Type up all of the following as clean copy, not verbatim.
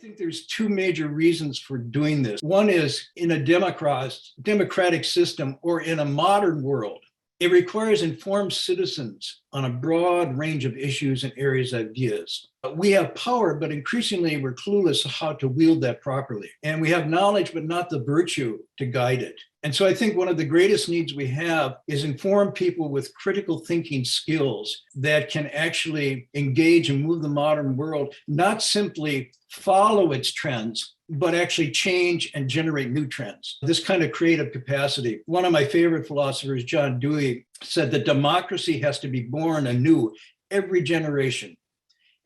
think there's two major reasons for doing this. One is in a democratic system or in a modern world, it requires informed citizens on a broad range of issues and areas of ideas. We have power, but increasingly we're clueless how to wield that properly. And we have knowledge, but not the virtue to guide it. And so I think one of the greatest needs we have is informed people with critical thinking skills that can actually engage and move the modern world, not simply follow its trends, but actually change and generate new trends. This kind of creative capacity. One of my favorite philosophers, John Dewey, said that democracy has to be born anew every generation,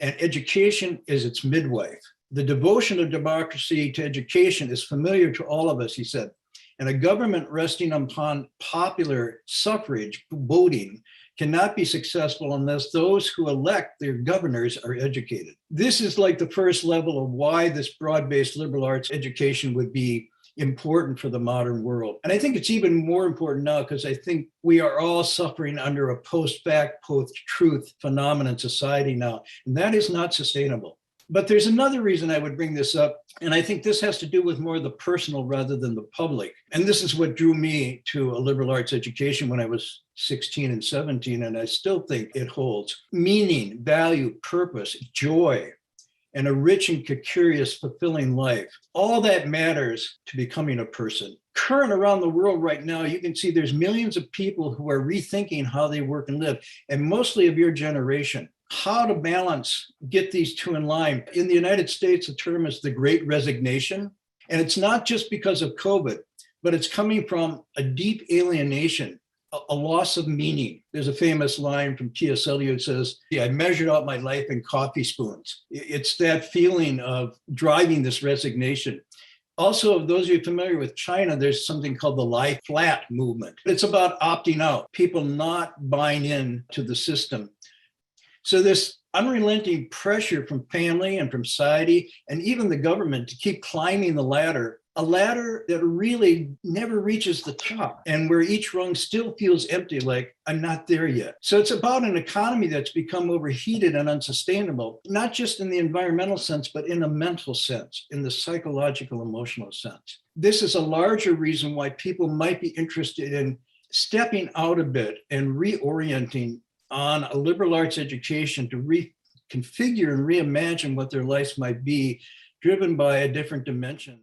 and education is its midwife. The devotion of democracy to education is familiar to all of us, he said, and a government resting upon popular suffrage voting cannot be successful unless those who elect their governors are educated. This is like the first level of why this broad-based liberal arts education would be important for the modern world. And I think it's even more important now because I think we are all suffering under a post-fact, post-truth phenomenon in society now, and that is not sustainable. But there's another reason I would bring this up, and I think this has to do with more the personal rather than the public. And this is what drew me to a liberal arts education when I was 16 and 17, and I still think it holds. Meaning, value, purpose, joy, and a rich and curious, fulfilling life. All that matters to becoming a person. Current around the world right now, you can see there's millions of people who are rethinking how they work and live, and mostly of your generation. How to balance, get these two in line. In the United States, the term is the Great Resignation. And it's not just because of COVID, but it's coming from a deep alienation, a loss of meaning. There's a famous line from T.S. Eliot that says, I measured out my life in coffee spoons. It's that feeling of driving this resignation. Also, those of you familiar with China, there's something called the lie flat movement. It's about opting out, people not buying in to the system. So this unrelenting pressure from family and from society and even the government to keep climbing the ladder, a ladder that really never reaches the top and where each rung still feels empty, like I'm not there yet. So it's about an economy that's become overheated and unsustainable, not just in the environmental sense, but in a mental sense, in the psychological, emotional sense. This is a larger reason why people might be interested in stepping out a bit and reorienting on a liberal arts education to reconfigure and reimagine what their lives might be, driven by a different dimension.